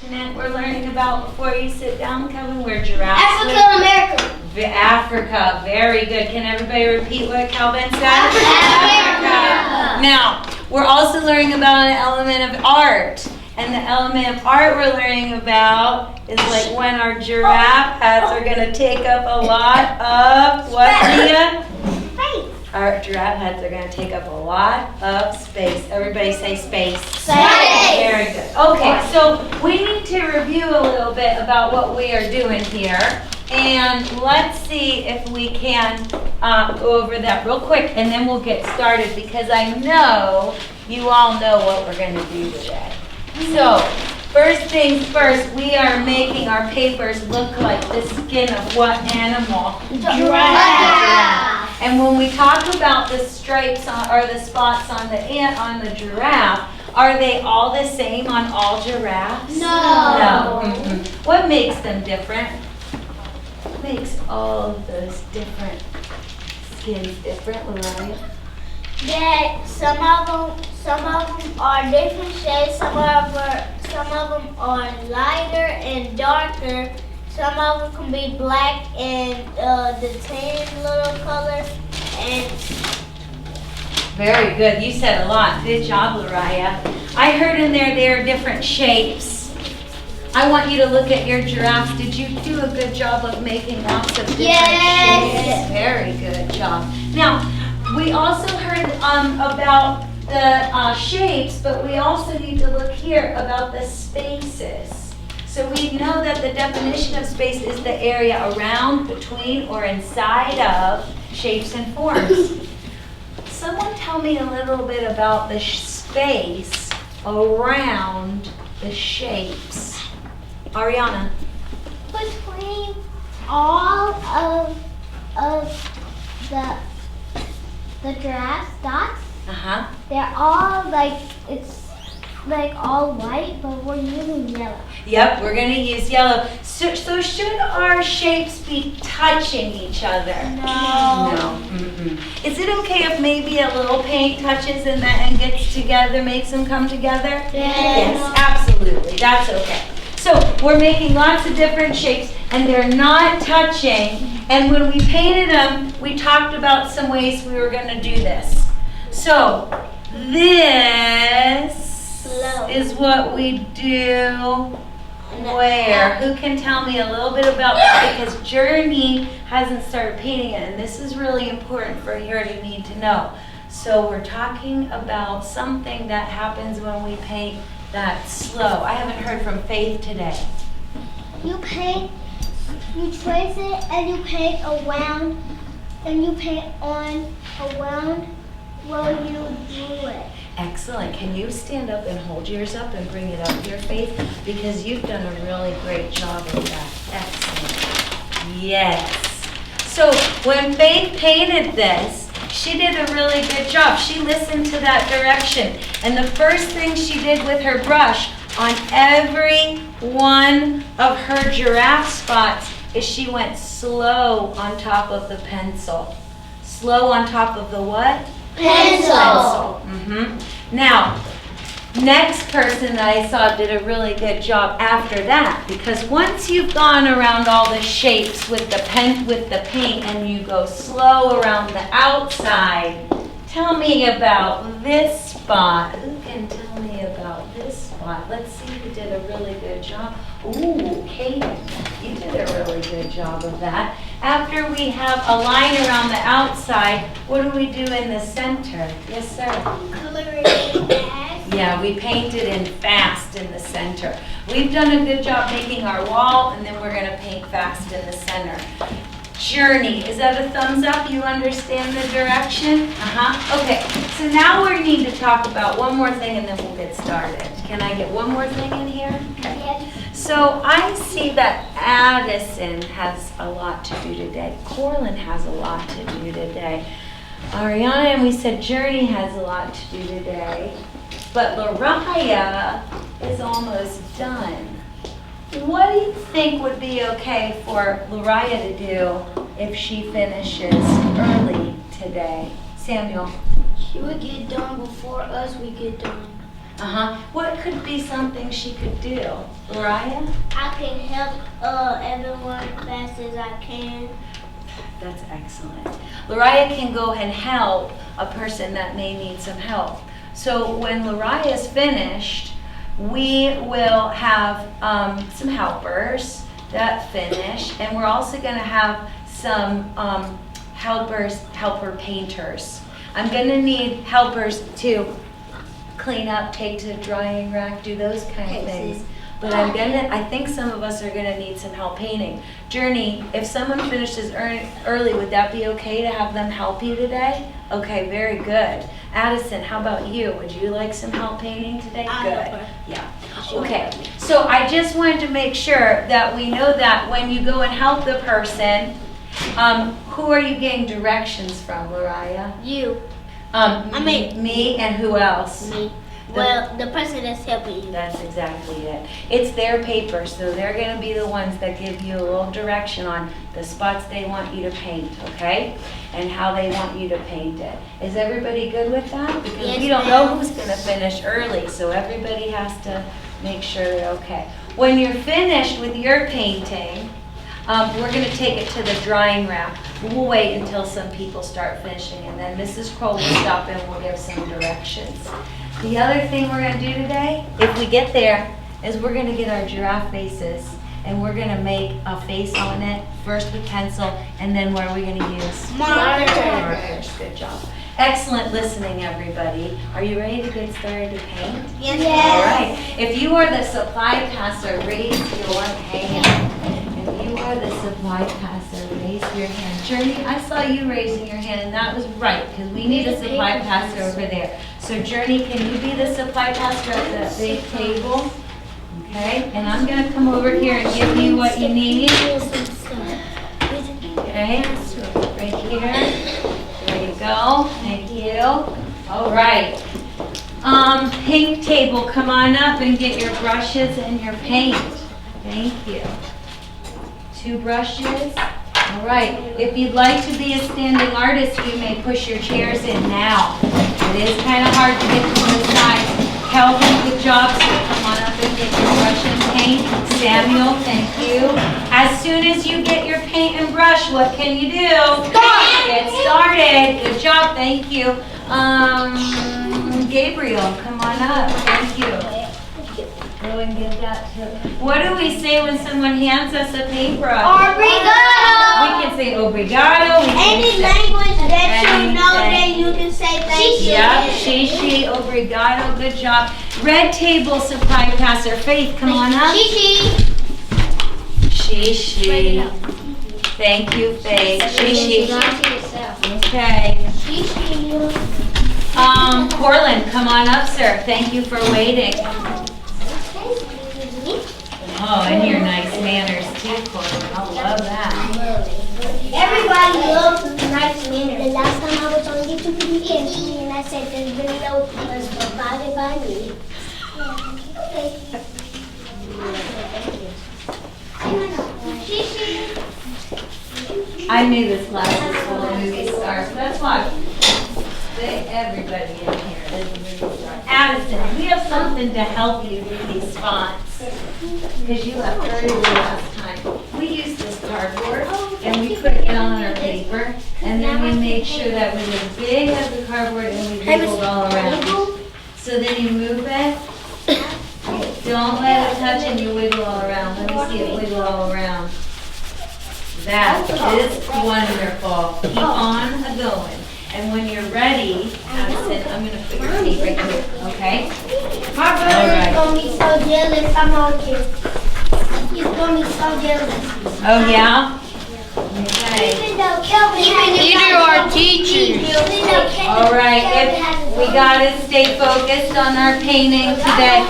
continent we're learning about before you sit down, Kevin? Where giraffes Africa live? and America. Africa, very good. Can everybody repeat what Calvin said? Africa. Now, we're also learning about an element of art. And the element of art we're learning about is like when our giraffe hats are going to take up a lot of, what, Leah? Space. Our giraffe hats are going to take up a lot of space. Everybody say space. Space. Very good. Okay, so we need to review a little bit about what we are doing here. And let's see if we can go over that real quick, and then we'll get started because I know you all know what we're going to do today. So, first things first, we are making our papers look like the skin of what animal? Giraffe. And when we talk about the stripes or the spots on the giraffe, are they all the same on all giraffes? No. No. Mm-mm. What makes them different? What makes all of those different skins different, Loraya? That some of them are different shades. Some of them are lighter and darker. Some of them can be black and the tan little color. And very good. You said a lot. Good job, Loraya. I heard in there are different shapes. I want you to look at your giraffes. Did you do a good job of making lots of different shapes? Very good job. Now, we also heard about the shapes, but we also need to look here about the spaces. So we know that the definition of space is the area around, between, or inside of shapes and forms. Someone tell me a little bit about the space around the shapes. Ariana. between all of the giraffe dots, Uh-huh. they're all it's like all white, but we're using yellow. Yep, we're going to use yellow. So should our shapes be touching each other? No. No. Mm-mm. Is it okay if maybe a little paint touches and gets together, makes them come together? Yes, absolutely. That's okay. So we're making lots of different shapes and they're not touching. And when we painted them, we talked about some ways we were going to do this. So this is what we do where? Who can tell me a little bit about that? Because Journey hasn't started painting it, and this is really important for her to need to know. So we're talking about something that happens when we paint that's slow. I haven't heard from Faith today. You trace it and you paint around, and you paint on around while you do it. Excellent. Can you stand up and hold yours up and bring it up here, Faith? Because you've done a really great job of that. Excellent. Yes. So when Faith painted this, she did a really good job. She listened to that direction. And the first thing she did with her brush on every one of her giraffe spots is she went slow on top of the pencil. Slow on top of the what? Pencil. Now, next person that I saw did a really good job after that, because once you've gone around all the shapes with the paint and you go slow around the outside, tell me about this spot. Who can tell me about this spot? Let's see who did a really good job. Ooh, Kaden, you did a really good job of that. After we have a line around the outside, what do we do in the center? Yes, sir. Color it in fast. Yeah, we painted in fast in the center. We've done a good job making our wall, and then we're going to paint fast in the center. Journey, is that a thumbs up? You understand the direction? Okay, so now we need to talk about one more thing and then we'll get started. Can I get one more thing in here? Okay. Yes. So I see that Addison has a lot to do today. Corlin has a lot to do today. Ariana and we said Journey has a lot to do today. But Loraya is almost done. What do you think would be okay for Loraya to do if she finishes early today? Samuel? She would get done before us we get done. What could be something she could do? Lariah? I can help everyone as fast as I can. That's excellent. Lariah can go and help a person that may need some help. So when Lariah is finished, we will have some helpers that finish, and we're also going to have some helper painters. I'm going to need helpers to clean up, take to the drying rack, do those kind of things. But I think some of us are gonna need some help painting. Journey, if someone finishes early, would that be okay to have them help you today? Okay, very good. Addison, how about you? Would you like some help painting today? Good. Yeah. Okay, so I just wanted to make sure that we know that when you go and help the person, who are you getting directions from, Lariah? You. Me and who else? Me. Well, the person that's helping you. That's exactly it. It's their paper, so they're going to be the ones that give you a little direction on the spots they want you to paint, okay? And how they want you to paint it. Is everybody good with that? Because yes, we don't know who's going to finish early, so everybody has to make sure they're okay. When you're finished with your painting, we're going to take it to the drying rack. We'll wait until some people start finishing, and then Mrs. Crowell will stop and we'll give some directions. The other thing we're going to do today, if we get there, is we're going to get our giraffe faces, and we're going to make a face on it, first with pencil, and then what are we going to use? Markers. Good job. Excellent listening, everybody. Are you ready to get started to paint? Yes. All right. If you are the supply passer, raise your hand. If you are the supply passer, raise your hand. Journey, I saw you raising your hand, and that was right, because we need a supply passer over there. So Journey, can you be the supply passer at that big table? Okay, and I'm going to come over here and give you what you need. Okay, right here. There you go. Thank you. All right. Pink table, come on up and get your brushes and your paint. Thank you. 2 brushes. All right. If you'd like to be a standing artist, you may push your chairs in now. It is kind of hard to get to the side. Kelvin, good job. So come on up and get your brush and paint. Samuel, thank you. As soon as you get your paint and brush, what can you do? Get started. Good job. Thank you. Gabriel, come on up. Thank you. Go and give that to. What do we say when someone hands us a paintbrush? Obrigado. We can say obrigado. Any language that you know, then you can say thank you. Yep, she, obrigado, good job. Red table supply passer, Faith, come on up. She. Thank you, Faith. She. Okay. Corlin, come on up, sir. Thank you for waiting. Oh, and your nice manners too, Corlin. I love that. Everybody loves nice manners. The last time I was on YouTube and I said this video was provided by me. I knew this class was full of movie stars. That's why everybody in here is a movie star. Addison, we have something to help you do these fonts. Because you left early last time. We used this cardboard and we put it on our paper, and then we made sure that it was as big as the cardboard, and we wiggled all around. So then you move it. Don't let it touch and you wiggle all around. Let me see it wiggle all around. That is wonderful. Keep on going. And when you're ready, Addison, I'm going to put your feet right here, okay? My brother's going to be so jealous. I'm on you. He's going to be so jealous. Oh, yeah? Okay. Even though Kelvin These are our teachers. All right, we got to stay focused on our painting today.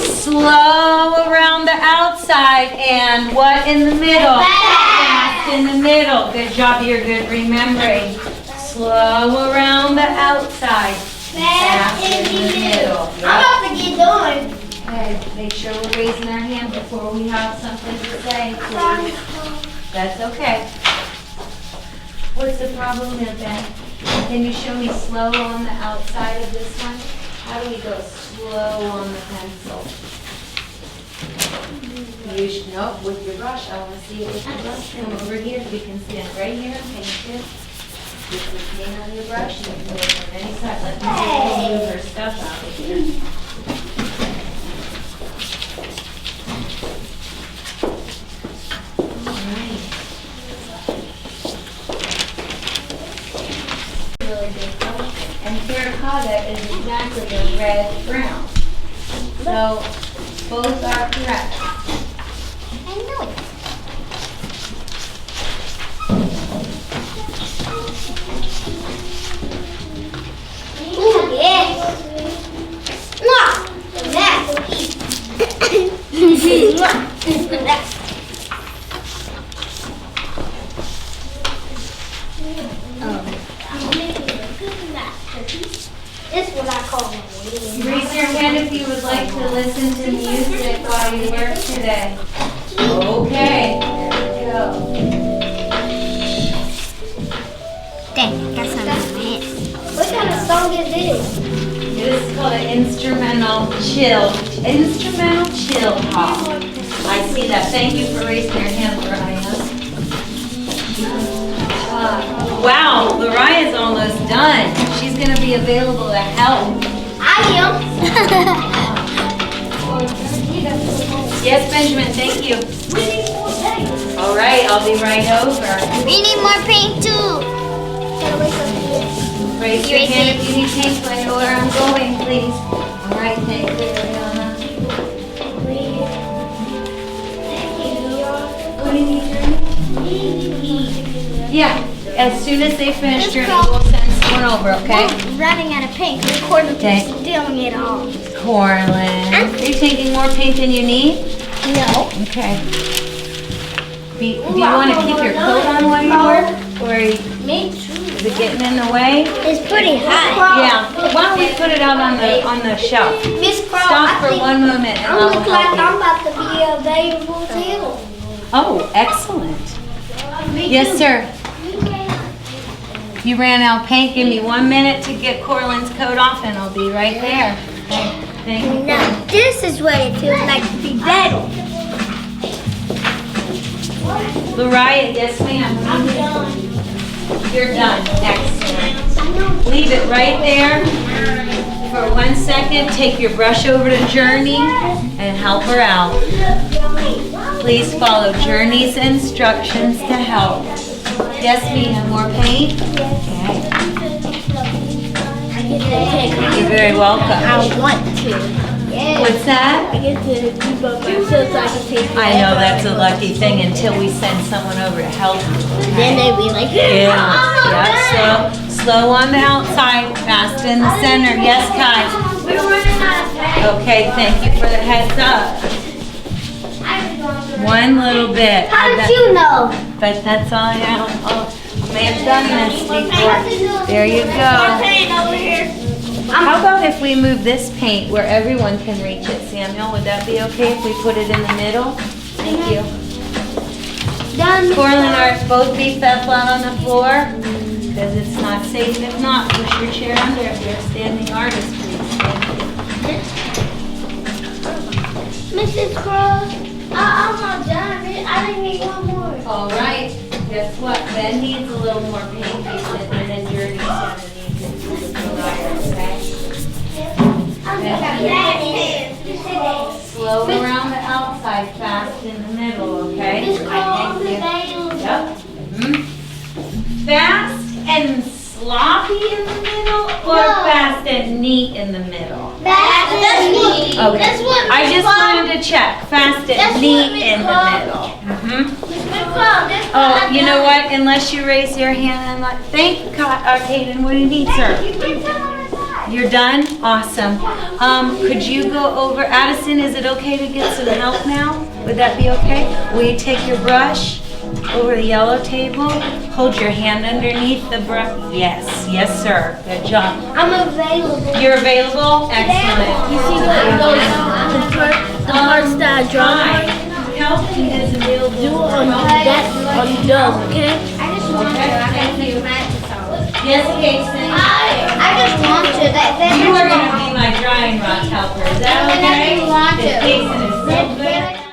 Slow around the outside and what in the middle? Fast in the middle. Good job, you're good remembering. Slow around the outside. Fast in the middle. I'm about to get done. Okay, make sure we're raising our hand before we have something to say. That's okay. What's the problem there, Ben? Can you show me slow on the outside of this one? How do we go slow on the pencil? Nope, with your brush. I want to see it with your brush. Come over here. We can stand right here and paint it. Get the paint on your brush. You can do it from any side. Let me move her stuff out of here. Really good color. And terracotta is exactly a red brown. So both are correct. I know it. Ooh, yes. No, that's This is what I call it. Raise your hand if you would like to listen to music while you work today. Okay, there we go. Dang, got something in my head. What kind of song is this? This is called an instrumental chill hop. I see that. Thank you for raising your hand, Loraya. Wow, Loraya's almost done. She's going to be available to help. I am. Yes, Benjamin, thank you. All right, I'll be right over. We need more paint too. Raise your hand if you need paint so I know where I'm going, please. All right, thank you, Ariana. What do you need, Journey? Yeah, as soon as they finish, Journey, we'll send someone over, okay? We're running out of paint. Recording Okay. stealing it all. Corlin. Are you taking more paint than you need? No. Okay. Do you want to keep your coat on while you work? Or is Me too. it getting in the way? It's pretty high. Yeah. Why don't we put it out on the shelf? Miss Crowell, Stop for 1 moment and I I'll look like help I'm about to be available too. you. Oh, excellent. Yes, sir. You ran out of paint. Give me 1 minute to get Corlin's coat off and I'll be right there. Thank you. Now, this is what it feels like to be better. Loraya, yes ma'am. I'm done. You're done. Excellent. Leave it right there for 1 second. Take your brush over to Journey and help her out. Please follow Journey's instructions to help. Yes, ma'am. More paint? Okay. You're very welcome. I want to. What's that? I get to keep up myself so I can take I know that's a lucky thing until we send someone over to help you. Then they be like, Yeah. Slow on the outside, fast in the center. Yes, Kai. we're running out of paint. Okay, thank you for the heads up. 1 little bit. How did you know? But that's all I know. Oh, I may have done this before. There you go. Paint over here. How about if we move this paint where everyone can reach it, Samuel? Would that be okay if we put it in the middle? Thank you. Done. Corlin, are both feet flat on the floor? Because it's not safe. If not, push your chair under if you're a standing artist, please. Thank you. Mrs. Crowell, I'm not done. I didn't need one more. All right. Guess what? Ben needs a little more paint, and then Journey's gonna need it for the dryer, okay? Slow around the outside, fast in the middle, okay? Miss Crowell, Thank you. available. Yep. Fast and sloppy in the middle, or fast and neat in the middle? That's me. Okay. That's what I just wanted to check. Fast That's and what neat we in the call- middle. Oh, You know what? Unless you raise your hand, I'm like, Kaden, what do you need, sir? You're done? Awesome. Could you go over, Addison, is it okay to get some help now? Would that be okay? Will you take your brush over the yellow table? Hold your hand underneath the brush. Yes, yes, sir. Good job. I'm available. You're available? Excellent. You see the parts that I draw? Helping is available. On that, on yours, okay? Okay, thank you. Yes, Kason. I just want to. That You are gonna be my drying rock helper. Is that I'm gonna okay? want to. Because Kason is so good.